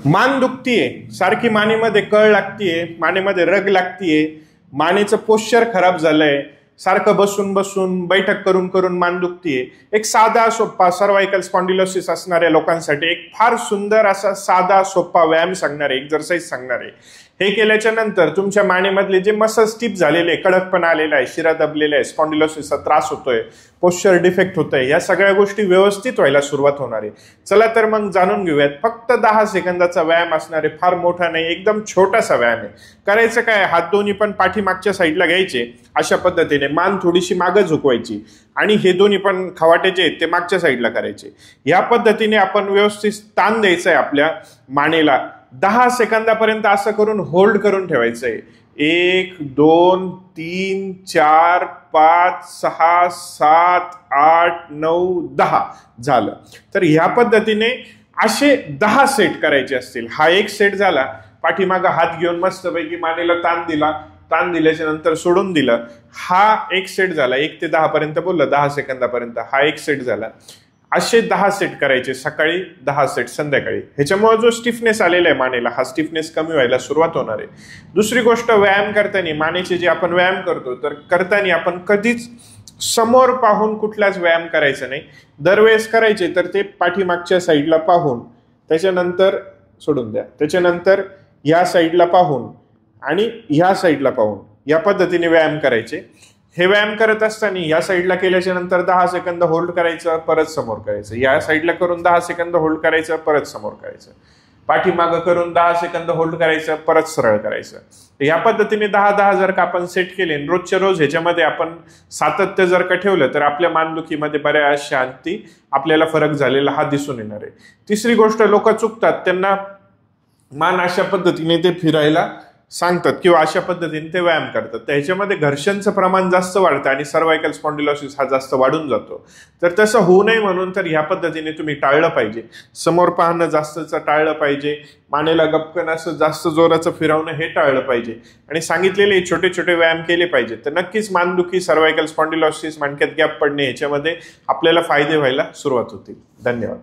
मान दुखतीये, सारखी मानेमध्ये कळ लागतीये, मानेमध्ये रग लागतीये, मानेचं पोश्चर खराब झालंय, सारखं बसून बसून बैठक करून करून मान दुखतीये, एक साधा सोपा सर्वायकल स्पॉन्डिलोसिस असणाऱ्या लोकांसाठी एक फार सुंदर असा साधा सोपा व्यायाम सांगणारे, एक्सरसाइज सांगणारे. हे केल्याच्या नंतर तुमच्या मानेमधले जे मसल स्टिफ झालेले, कडकपणा आलेला आहे, शिरा दबलेला आहे, स्पॉन्डिलोसिसचा त्रास होतोय, पोश्चर डिफेक्ट होतोय, या सगळ्या गोष्टी व्यवस्थित व्हायला सुरुवात होणार आहे. चला तर मग जाणून घेऊयात. फक्त 10 सेकंदाचा व्यायाम असणारे, फार मोठा नाही, एकदम छोटासा व्यायाम आहे. करायचं काय, हात दोन्ही पण पाठीमागच्या साईडला घ्यायचे, अशा पद्धतीने मान थोडीशी मागं झुकवायची आणि हे दोन्ही पण खवाटे जे आहेत ते मागच्या साईडला करायचे. या पद्धतीने आपण व्यवस्थित ताण द्यायचा आहे आपल्या मानेला. 10 सेकंदापर्यंत असं करून होल्ड करून ठेवायचंय. 1 2 3 4 5 6 7 8 9 10 झालं. तर ह्या पद्धतीने असे 10 सेट करायचे असतील. हा एक सेट झाला. पाठीमागा हात घेऊन मस्तपैकी मानेला ताण दिला, ताण दिल्याच्या नंतर सोडून दिलं. हा एक सेट झाला. 1 ते 10 पर्यंत बोललं, 10 सेकंदापर्यंत हा एक सेट झाला. असे 10 सेट करायचे, सकाळी 10 सेट, संध्याकाळी. ह्याच्यामुळे जो स्टिफनेस आलेला आहे मानेला, हा स्टिफनेस कमी व्हायला सुरुवात होणार आहे. दुसरी गोष्ट, व्यायाम करताना मानेचे जे आपण व्यायाम करतो, तर करताना आपण कधीच समोर पाहून कुठलाच व्यायाम करायचा नाही. दरवेळेस करायचे तर ते पाठीमागच्या साईडला पाहून, त्याच्यानंतर सोडून द्या, त्याच्यानंतर या साईडला पाहून आणि ह्या साईडला पाहून, या पद्धतीने व्यायाम करायचे. हे व्यायाम करत असताना या साईडला केल्याच्या नंतर 10 सेकंद होल्ड करायचं, परत समोर करायचं. या साईडला करून 10 सेकंद होल्ड करायचं, परत समोर करायचं. पाठीमागं करून 10 सेकंद होल्ड करायचं, परत सरळ करायचं. या पद्धतीने 10-10 जर का आपण सेट केले, रोजच्या रोज ह्याच्यामध्ये आपण सातत्य जर का ठेवलं, तर आपल्या मानदुखीमध्ये बऱ्याच शांती आपल्याला फरक झालेला हा दिसून येणार आहे. तिसरी गोष्ट, लोक चुकतात, त्यांना मान अशा पद्धतीने ते फिरायला सांगतात किंवा अशा पद्धतीने ते व्यायाम करतात. तर ह्याच्यामध्ये घर्षणचं प्रमाण जास्त वाढतं आणि सर्वायकल स्पॉन्डिलोसिस हा जास्त वाढून जातो. तर तसं होऊ नये म्हणून तर ह्या पद्धतीने तुम्ही टाळलं पाहिजे. समोर पाहणं जास्तचं टाळलं पाहिजे. मानेला गपकन असं जास्त जोराचं फिरवणं हे टाळलं पाहिजे आणि सांगितलेले छोटे छोटे व्यायाम केले पाहिजे. तर नक्कीच मानदुखी, सर्वायकल स्पॉन्डिलोसिस, मणक्यात गॅप पडणे ह्याच्यामध्ये आपल्याला फायदे व्हायला सुरुवात होतील. धन्यवाद.